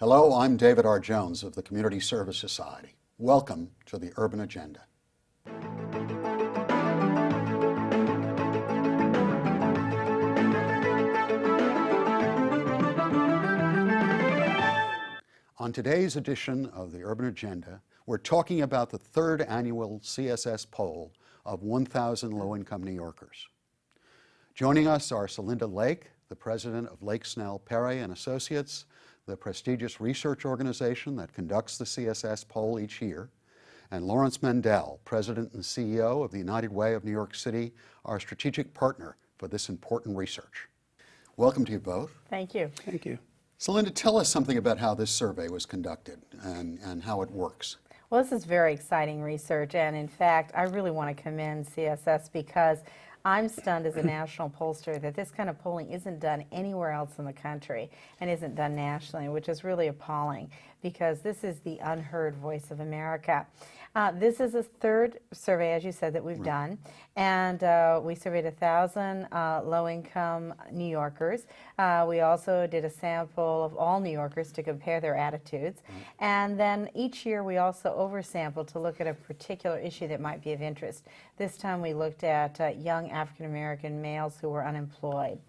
Hello, I'm David R. Jones of the Community Service Society. Welcome to the Urban Agenda. On today's edition of the Urban Agenda, we're talking about the third annual CSS poll of 1,000 low-income New Yorkers. Joining us are Celinda Lake, the president of Lake Snell Perry and Associates, the prestigious research organization that conducts the CSS poll each year, and Lawrence Mandell, president and CEO of the United Way of New York City, our strategic partner for this important research. Welcome to you both. Thank you. Thank you. Celinda, tell us something about how this survey was conducted and how it works. Well, this is very exciting research, and in fact, I really want to commend CSS because I'm stunned as a national pollster that this kind of polling isn't done anywhere else in the country and isn't done nationally, which is really appalling because this is the unheard voice of America. This is a third survey, as you said, that we've done, and we surveyed 1,000 low-income New Yorkers. We also did a sample of all New Yorkers to compare their attitudes, and then each year we also oversampled to look at a particular issue that might be of interest. This time we looked at young African-American males who were unemployed.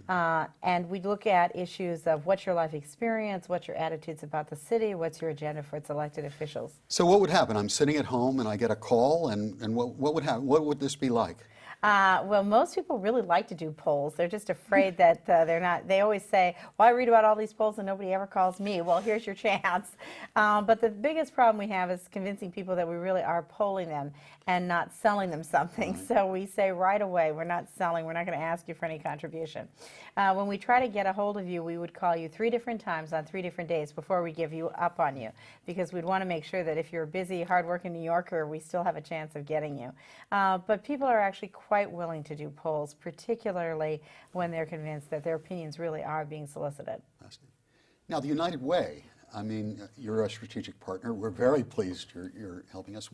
And we look at issues of what's your life experience, what's your attitudes about the city, what's your agenda for its elected officials. So what would happen? I'm sitting at home and I get a call, and what would happen? What would this be like? Well, most people really like to do polls. They're just afraid that they're not. They always say, well, I read about all these polls and nobody ever calls me. Well, here's your chance. But the biggest problem we have is convincing people that we really are polling them and not selling them something. Right. So we say right away, we're not selling. We're not going to ask you for any contribution. When we try to get a hold of you, we would call you 3 different times on 3 different days before we give you up on you, because we'd want to make sure that if you're a busy, hardworking New Yorker, we still have a chance of getting you. But people are actually quite willing to do polls, particularly when they're convinced that their opinions really are being solicited. Now, the United Way, I mean, you're a strategic partner. We're very pleased you're helping us.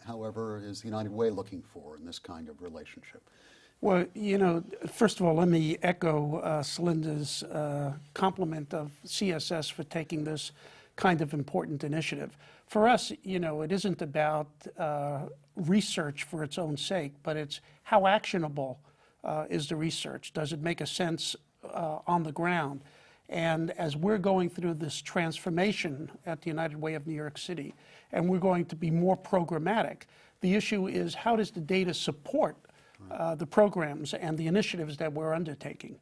However, is the United Way looking for in this kind of relationship? Well, you know, first of all, let me echo Celinda's compliment of CSS for taking this kind of important initiative. For us, you know, it isn't about research for its own sake, but it's how actionable is the research? Does it make a sense on the ground? And as we're going through this transformation at the United Way of New York City, and we're going to be more programmatic, the issue is how does the data support the programs and the initiatives that we're undertaking?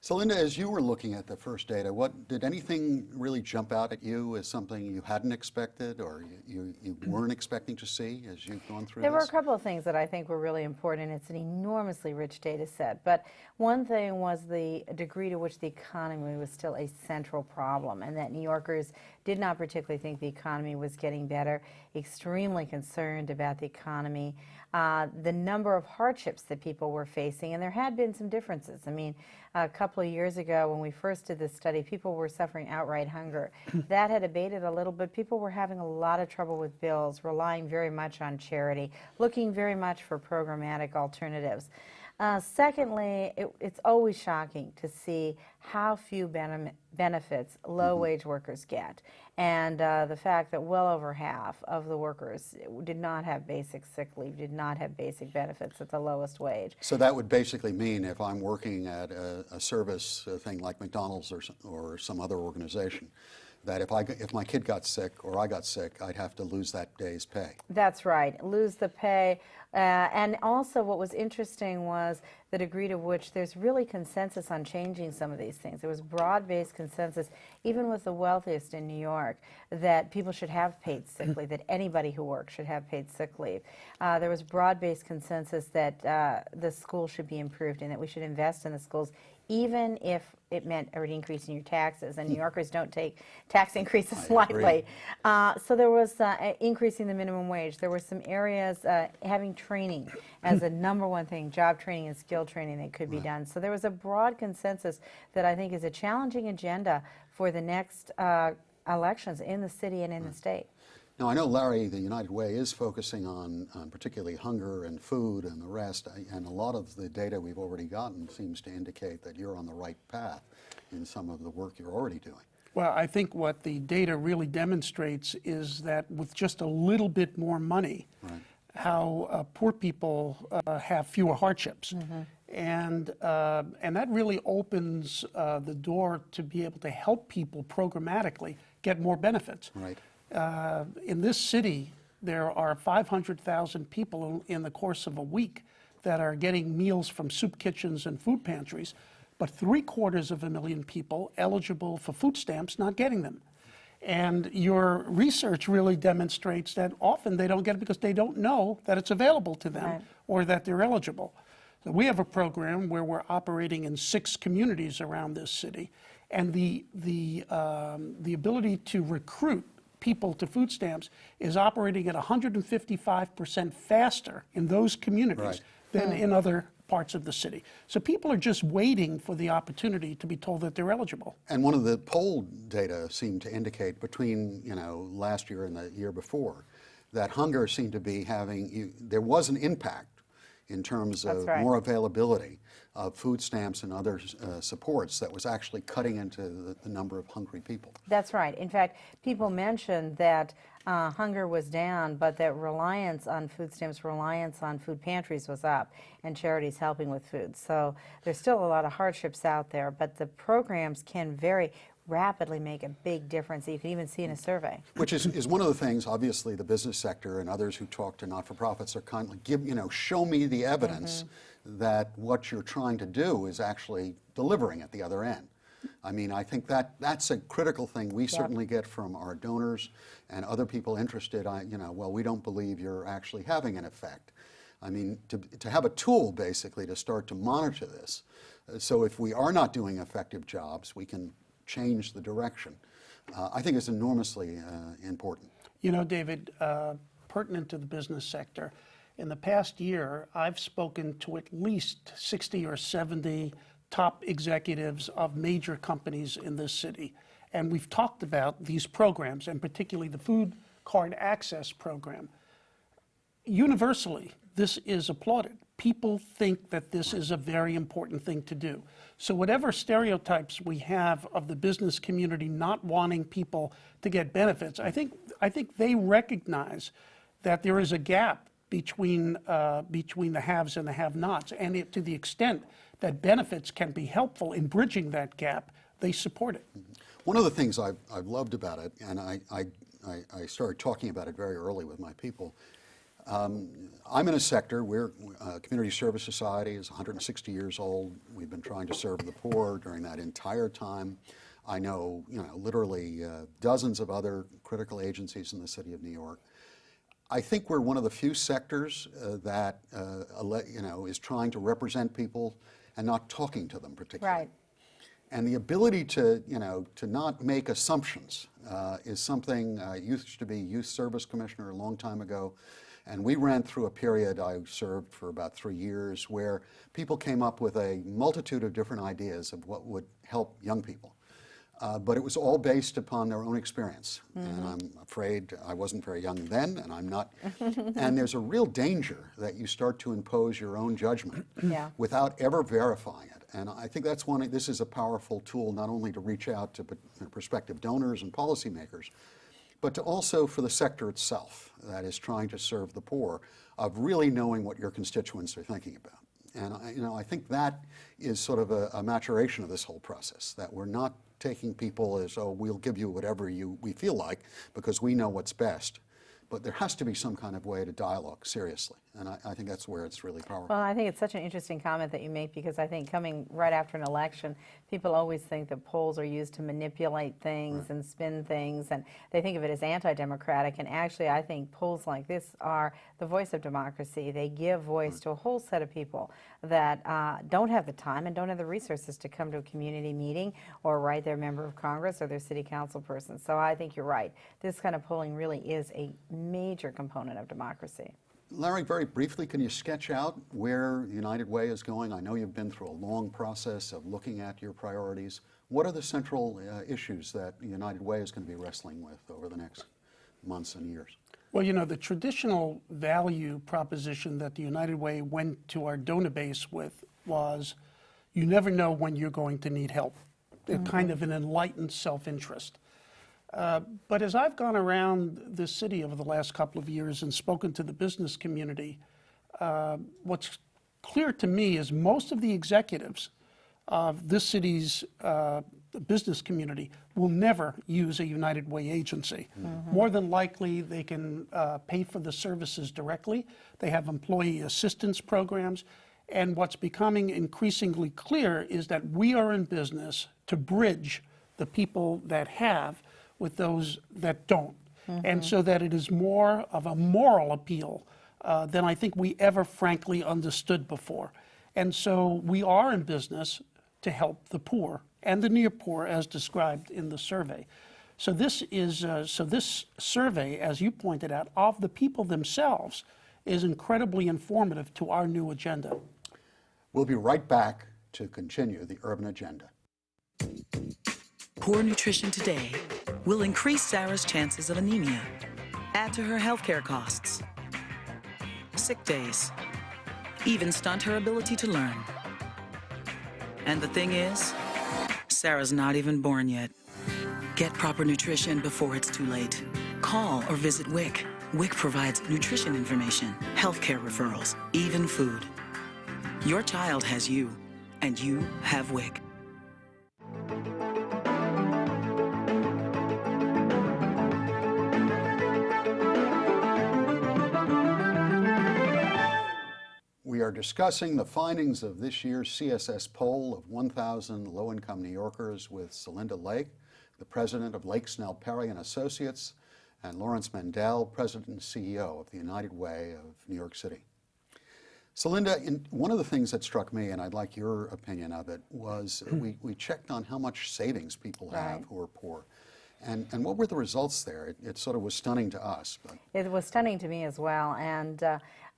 Celinda, as you were looking at the first data, did anything really jump out at you as something you hadn't expected or you weren't expecting to see as you've gone through There this? were a couple of things that I think were really important. It's an enormously rich data set, but one thing was the degree to which the economy was still a central problem, and that New Yorkers did not particularly think the economy was getting better, extremely concerned about the economy, the number of hardships that people were facing, and there had been some differences. I mean, a couple of years ago when we first did this study, people were suffering outright hunger. That had abated a little, but people were having a lot of trouble with bills, relying very much on charity, looking very much for programmatic alternatives. Secondly, it's always shocking to see how few benefits low-wage workers get, and the fact that well over half of the workers did not have basic sick leave, did not have basic benefits at the lowest wage. So that would basically mean if I'm working at a service thing like McDonald's or some other organization, that if my kid got sick or I got sick, I'd have to lose that day's pay. That's right, lose the pay. And also what was interesting was the degree to which there's really consensus on changing some of these things. There was broad-based consensus, even with the wealthiest in New York, that people should have paid sick leave, that anybody who works should have paid sick leave. There was broad-based consensus that the schools should be improved and that we should invest in the schools, even if it meant an increase in your taxes, and New Yorkers don't take tax increases lightly. So there was increasing the minimum wage. There were some areas having training as a #1 thing, job training and skill training that could be done. So there was a broad consensus that I think is a challenging agenda for the next elections in the city and in the state. Now, I know, Larry, the United Way is focusing on particularly hunger and food and the rest, and a lot of the data we've already gotten seems to indicate that you're on the right path in some of the work you're already doing. Well, I think what the data really demonstrates is that with just a little bit more money, how poor people have fewer hardships. And that really opens the door to be able to help people programmatically get more benefits. Right. In this city, there are 500,000 people in the course of a week that are getting meals from soup kitchens and food pantries, but 750,000 people eligible for food stamps not getting them. And your research really demonstrates that often they don't get it because they don't know that it's available to them or that they're eligible. So we have a program where we're operating in 6 communities around this city, and the ability to recruit people to food stamps is operating at 155% faster in those communities than in other parts of the city. So people are just waiting for the opportunity to be told that they're eligible. And one of the poll data seemed to indicate between, last year and the year before, that hunger seemed to be there was an impact in terms of more availability of food stamps and other supports that was actually cutting into the number of hungry people. That's right. In fact, people mentioned that hunger was down, but that reliance on food stamps, reliance on food pantries was up, and charities helping with food. So there's still a lot of hardships out there, but the programs can very rapidly make a big difference that you can even see in a survey. Which is one of the things, obviously, the business sector and others who talk to not-for-profits are kind of show me the evidence that what you're trying to do is actually delivering at the other end. I mean, I think that's a critical thing we certainly get from our donors and other people interested. Well, we don't believe you're actually having an effect. I mean, to have a tool, basically, to start to monitor this. So if we are not doing effective jobs, we can change the direction. I think it's enormously important. You know, David, pertinent to the business sector, in the past year, I've spoken to at least 60 or 70 top executives of major companies in this city. And we've talked about these programs, and particularly the Food Card Access Program. Universally, this is applauded. People think that this is a very important thing to do. So whatever stereotypes we have of the business community not wanting people to get benefits, I think they recognize that there is a gap between the haves and the have-nots, and to the extent that benefits can be helpful in bridging that gap, they support it. One of the things I've loved about it, and I started talking about it very early with my people, I'm in a sector where Community Service Society is 160 years old. We've been trying to serve the poor during that entire time. I know, literally dozens of other critical agencies in the city of New York. I think we're one of the few sectors that is trying to represent people and not talking to them particularly. Right. And the ability to not make assumptions is something. I used to be youth service commissioner a long time ago, and we ran through a period, I served for about 3 years, where people came up with a multitude of different ideas of what would help young people. But it was all based upon their own experience. And I'm afraid I wasn't very young then, and I'm not. And there's a real danger that you start to impose your own judgment without ever verifying it. And I think this is a powerful tool, not only to reach out to prospective donors and policymakers, but to also for the sector itself that is trying to serve the poor, of really knowing what your constituents are thinking about. And I think that is sort of a maturation of this whole process, that we're not taking people as, oh, we'll give you whatever we feel like because we know what's best. But there has to be some kind of way to dialogue seriously, and I think that's where it's really powerful. Well, I think it's such an interesting comment that you make, because I think coming right after an election, people always think that polls are used to manipulate things and spin things, and they think of it as anti-democratic, and actually I think polls like this are the voice of democracy. They give voice to a whole set of people that don't have the time and don't have the resources to come to a community meeting or write their member of Congress or their city council person. So I think you're right. This kind of polling really is a major component of democracy. Larry, very briefly, can you sketch out where the United Way is going? I know you've been through a long process of looking at your priorities. What are the central issues that the United Way is going to be wrestling with over the next months and years? Well, you know, the traditional value proposition that the United Way went to our donor base with was, you never know when you're going to need help. They're kind of an enlightened self-interest. But as I've gone around this city over the last couple of years and spoken to the business community, what's clear to me is most of the executives of this city's business community will never use a United Way agency. More than likely, they can pay for the services directly. They have employee assistance programs. And what's becoming increasingly clear is that we are in business to bridge the people that have with those that don't. And so that it is more of a moral appeal than I think we ever frankly understood before. And so we are in business to help the poor and the near poor as described in the survey. So this survey, as you pointed out, of the people themselves is incredibly informative to our new agenda. We'll be right back to continue the urban agenda. Poor nutrition today will increase Sarah's chances of anemia, add to her healthcare costs, sick days, even stunt her ability to learn. And the thing is, Sarah's not even born yet. Get proper nutrition before it's too late. Call or visit WIC. WIC provides nutrition information, healthcare referrals, even food. Your child has you, and you have WIC. We are discussing the findings of this year's CSS poll of 1,000 low-income New Yorkers with Celinda Lake, the president of Lake Snell Perry and Associates, and Lawrence Mandell, president and CEO of the United Way of New York City. Celinda, one of the things that struck me, and I'd like your opinion of it, was we checked on how much savings people have who are poor. And what were the results there? It sort of was stunning to us. But it was stunning to me as well. And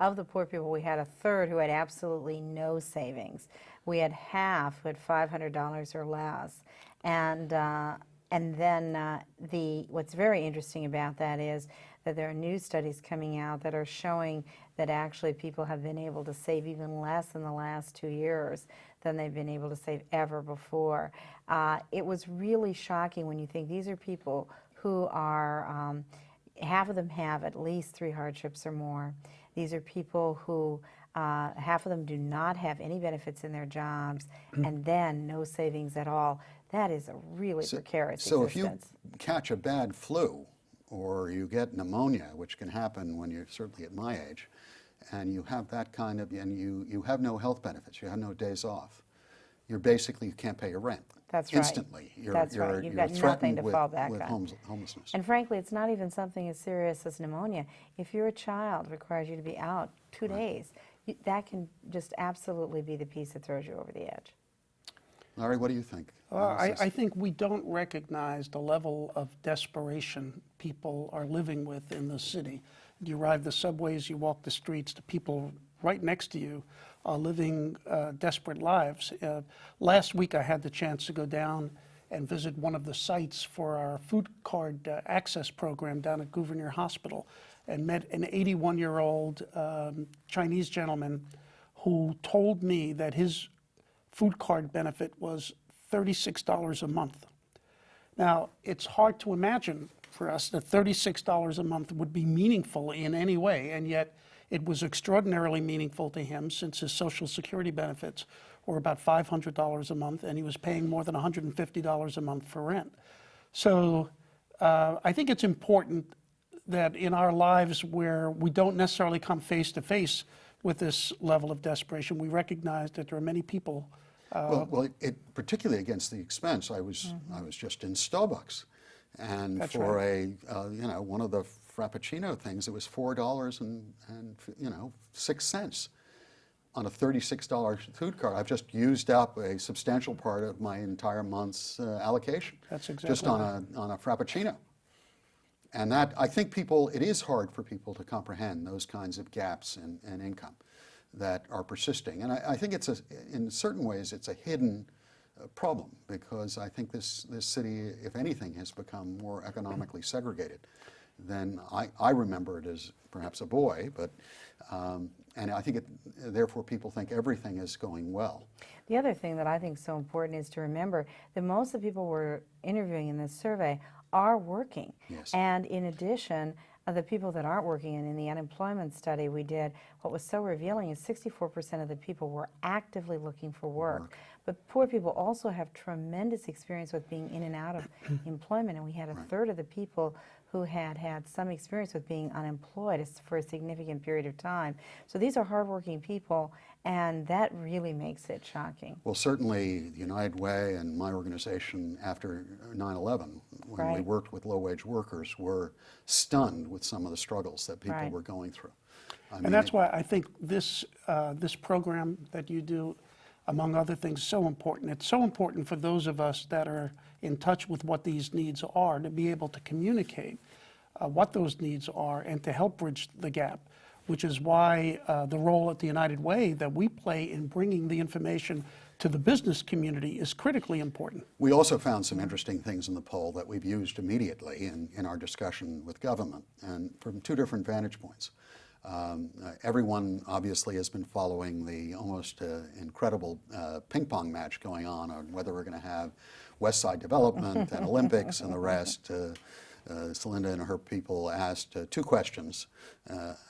of the poor people, we had a third who had absolutely no savings. We had half who had $500 or less. And then what's very interesting about that is that there are new studies coming out that are showing that actually people have been able to save even less in the last 2 years than they've been able to save ever before. It was really shocking when you think these are people who are, half of them have at least 3 hardships or more. These are people who, half of them do not have any benefits in their jobs, and then no savings at all. That is a really precarious existence. So if you catch a bad flu, or you get pneumonia, which can happen when you're certainly at my age, and you have that kind of, and you have no health benefits, you have no days off, you can't pay your rent. That's right. Instantly. That's right. You've got nothing to fall back on. Homelessness. And frankly, it's not even something as serious as pneumonia. If you're a child, it requires you to be out 2 days. That can just absolutely be the piece that throws you over the edge. Larry, what do you think? I think we don't recognize the level of desperation people are living with in the city. You ride the subways, you walk the streets, the people right next to you are living desperate lives. Last week I had the chance to go down and visit one of the sites for our food card access program down at Gouverneur Hospital and met an 81-year-old Chinese gentleman who told me that his food card benefit was $36 a month. Now, it's hard to imagine for us that $36 a month would be meaningful in any way, and yet it was extraordinarily meaningful to him since his Social Security benefits were about $500 a month, and he was paying more than $150 a month for rent. So I think it's important that in our lives where we don't necessarily come face to face with this level of desperation, we recognize that there are many people. Particularly against the expense, I was just in Starbucks, and That's for right. one of the Frappuccino things, it was $4.06 on a $36 food card. I've just used up a substantial part of my entire month's allocation. That's exactly just on a Frappuccino. And that, I think it is hard for people to comprehend those kinds of gaps in income that are persisting. And I think in certain ways, it's a hidden problem, because I think this city, if anything, has become more economically segregated than I remember it as perhaps a boy. But And I think, therefore, people think everything is going well. The other thing that I think is so important is to remember that most of the people we're interviewing in this survey are working. Yes. And in addition, the people that aren't working, and in the unemployment study we did, what was so revealing is 64% of the people were actively looking for work. But poor people also have tremendous experience with being in and out of employment, and we had a third of the people who had had some experience with being unemployed for a significant period of time. So these are hardworking people, and that really makes it shocking. Well, certainly the United Way and my organization after 9/11, when we worked with low-wage workers, were stunned with some of the struggles that people were going through. And that's why I think this, this program that you do, among other things, is so important. It's so important for those of us that are in touch with what these needs are to be able to communicate what those needs are and to help bridge the gap, which is why the role at the United Way that we play in bringing the information to the business community is critically important. We also found some interesting things in the poll that we've used immediately in our discussion with government, and from two different vantage points. Everyone obviously has been following the almost incredible ping pong match going on whether we're going to have West Side Development and Olympics and the rest. Celinda and her people asked two questions.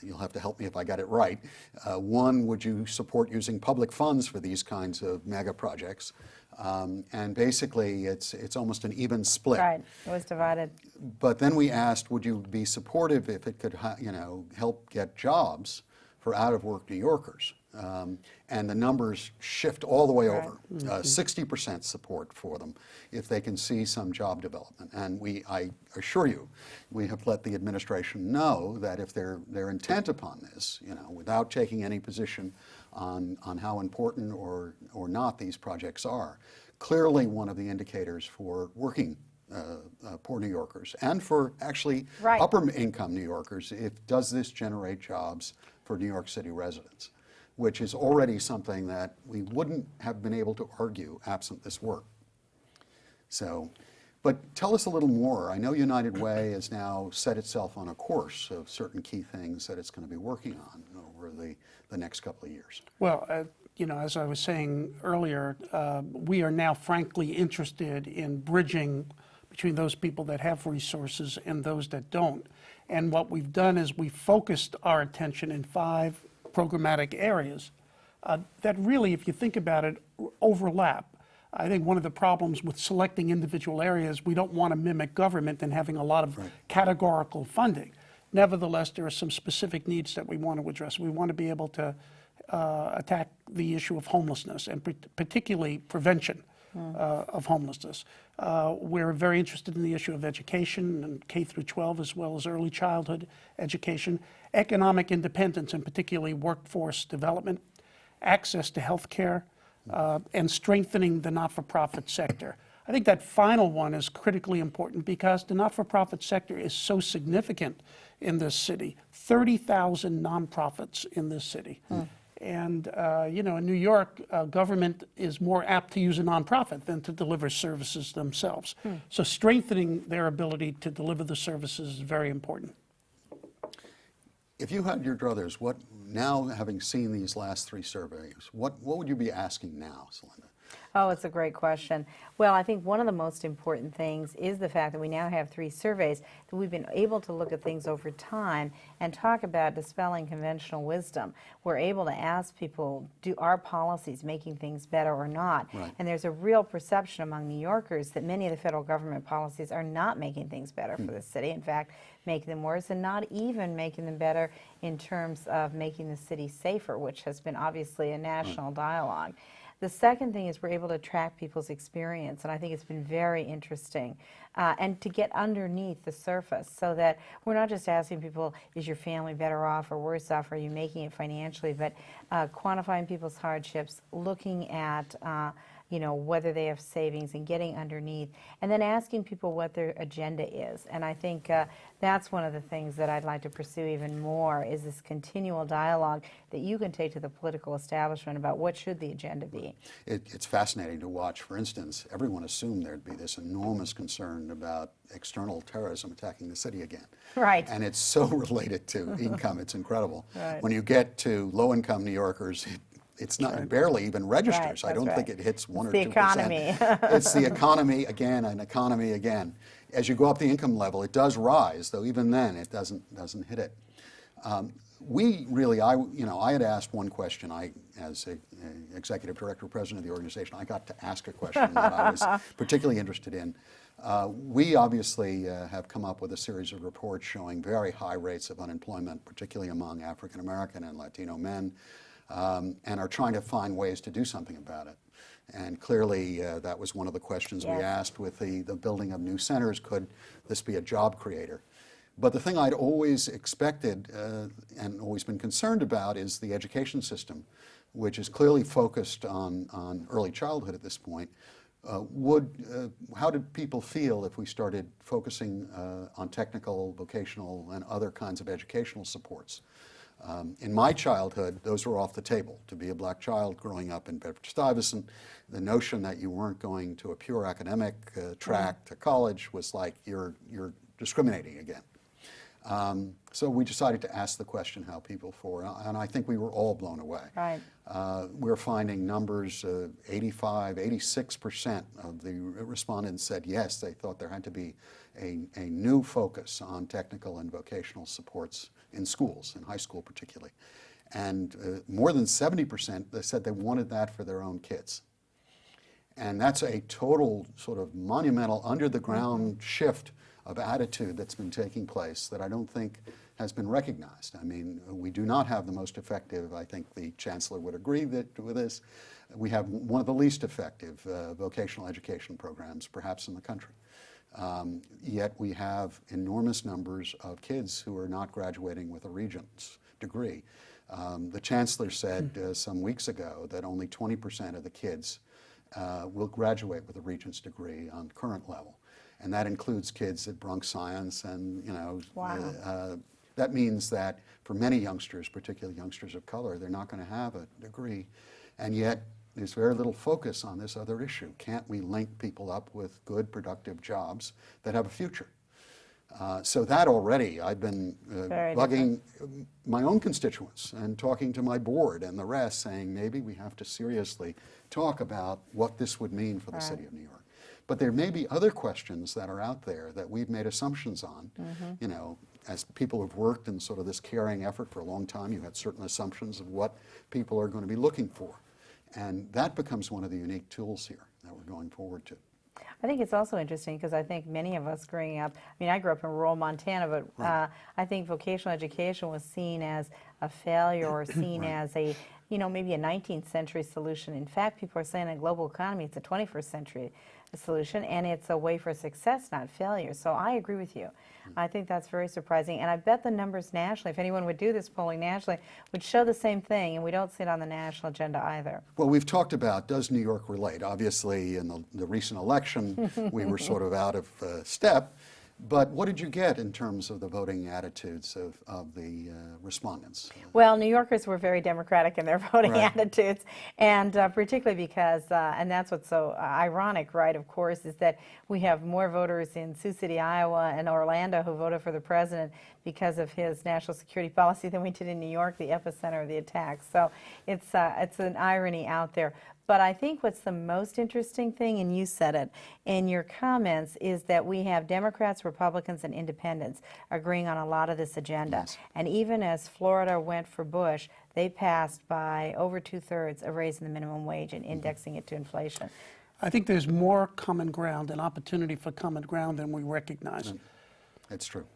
You'll have to help me if I got it right. One, would you support using public funds for these kinds of mega projects? And basically, it's almost an even split. Right, it was divided. But then we asked, would you be supportive if it could, help get jobs for out-of-work New Yorkers? And the numbers shift all the way over. 60% support for them if they can see some job development. And I assure you, we have let the administration know that if they're intent upon this, without taking any position on how important or not these projects are, clearly one of the indicators for working poor New Yorkers and for actually upper income New Yorkers, does this generate jobs for New York City residents, which is already something that we wouldn't have been able to argue absent this work. So, but tell us a little more. I know United Way has now set itself on a course of certain key things that it's going to be working on over the next couple of years. Well, as I was saying earlier, we are now frankly interested in bridging between those people that have resources and those that don't. And what we've done is we focused our attention in 5 programmatic areas that really, if you think about it, overlap. I think one of the problems with selecting individual areas, we don't want to mimic government and having a lot of categorical funding. Nevertheless, there are some specific needs that we want to address. We want to be able to attack the issue of homelessness and particularly prevention of homelessness. We're very interested in the issue of education and K through 12 as well as early childhood education, economic independence and particularly workforce development, access to health care, and strengthening the not-for-profit sector. I think that final one is critically important because the not-for-profit sector is so significant in this city. 30,000 nonprofits in this city. And, in New York, government is more apt to use a nonprofit than to deliver services themselves. So strengthening their ability to deliver the services is very important. If you had your druthers, now having seen these last 3 surveys, what would you be asking now, Celinda? Oh, it's a great question. Well, I think one of the most important things is the fact that we now have 3 surveys, that we've been able to look at things over time and talk about dispelling conventional wisdom. We're able to ask people, do our policies making things better or not? And there's a real perception among New Yorkers that many of the federal government policies are not making things better for the city. In fact, making them worse, and not even making them better in terms of making the city safer, which has been obviously a national dialogue. The second thing is we're able to track people's experience, and I think it's been very interesting, and to get underneath the surface so that we're not just asking people, is your family better off or worse off, are you making it financially, but quantifying people's hardships, looking at whether they have savings and getting underneath, and then asking people what their agenda is. And I think that's one of the things that I'd like to pursue even more, is this continual dialogue that you can take to the political establishment about what should the agenda be. It's fascinating to watch. For instance, everyone assumed there'd be this enormous concern about external terrorism attacking the city again. Right. And it's so related to income, it's incredible. Right. When you get to low-income New Yorkers, it's not, it barely even registers. Right, I don't that's think right. it hits 1 or The 2%. economy. It's the economy again and economy again. As you go up the income level, it does rise, though even then it doesn't hit it. We really, I had asked one question. As executive director, president of the organization, I got to ask a question that I was particularly interested in. We obviously have come up with a series of reports showing very high rates of unemployment, particularly among African American and Latino men, and are trying to find ways to do something about it. And clearly, that was one of the questions we asked with the building of new centers. Could this be a job creator? But the thing I'd always expected and always been concerned about is the education system, which is clearly focused on early childhood at this point. How did people feel if we started focusing on technical, vocational, and other kinds of educational supports? In my childhood, those were off the table. To be a black child growing up in Bedford-Stuyvesant, the notion that you weren't going to a pure academic track to college was like you're discriminating again. So we decided to ask the question how people and I think we were all blown away. Right. We're finding numbers, 85, 86% of the respondents said yes, they thought there had to be a new focus on technical and vocational supports in schools, in high school particularly. And more than 70% they said they wanted that for their own kids. And that's a total sort of monumental under-the-ground shift of attitude that's been taking place that I don't think has been recognized. I mean, we do not have the most effective, I think the Chancellor would agree with this, we have one of the least effective vocational education programs perhaps in the country. Yet we have enormous numbers of kids who are not graduating with a Regents degree. The Chancellor said some weeks ago that only 20% of the kids will graduate with a Regents degree on current level. And that includes kids at Bronx Science, and Wow. That means that for many youngsters, particularly youngsters of color, they're not going to have a degree, and yet there's very little focus on this other issue. Can't we link people up with good, productive jobs that have a future? So that already, I've been bugging my own constituents and talking to my board and the rest, saying maybe we have to seriously talk about what this would mean for the city of New York. But there may be other questions that are out there that we've made assumptions on. You know, as people have worked in sort of this caring effort for a long time, you had certain assumptions of what people are going to be looking for. And that becomes one of the unique tools here that we're going forward to. I think it's also interesting because I think many of us growing up, I mean, I grew up in rural Montana, but I think vocational education was seen as a failure or seen as a, you know, maybe a 19th century solution. In fact, people are saying in a global economy, it's a 21st century solution, and it's a way for success, not failure. So I agree with you. I think that's very surprising, and I bet the numbers nationally, if anyone would do this polling nationally, would show the same thing, and we don't see it on the national agenda either. Well, we've talked about, does New York relate? Obviously, in the recent election, we were sort of out of step. But what did you get in terms of the voting attitudes of the respondents? Well, New Yorkers were very democratic in their voting attitudes, and particularly because, and that's what's so ironic, right, of course, is that we have more voters in Sioux City, Iowa, and Orlando who voted for the president because of his national security policy than we did in New York, the epicenter of the attack. So it's an irony out there. But I think what's the most interesting thing, and you said it in your comments, is that we have Democrats, Republicans, and Independents agreeing on a lot of this agenda. Yes. And even as Florida went for Bush, they passed by over 2/3 of raising the minimum wage and indexing it to inflation. I think there's more common ground, an opportunity for common ground than we recognize. It's true.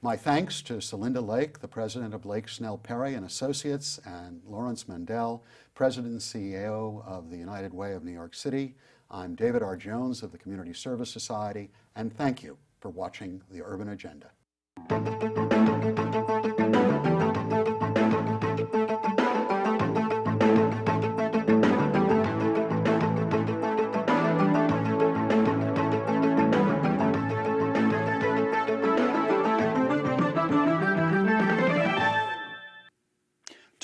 My thanks to Celinda Lake, the president of Lake Snell Perry and Associates, and Lawrence Mandell, president and CEO of the United Way of New York City. I'm David R. Jones of the Community Service Society, and thank you for watching The Urban Agenda.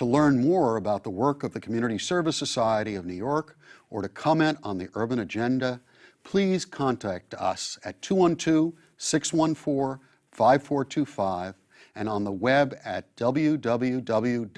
To learn more about the work of the Community Service Society of New York or to comment on the Urban Agenda, please contact us at 212-614-5425 and on the web at www.cssny.org.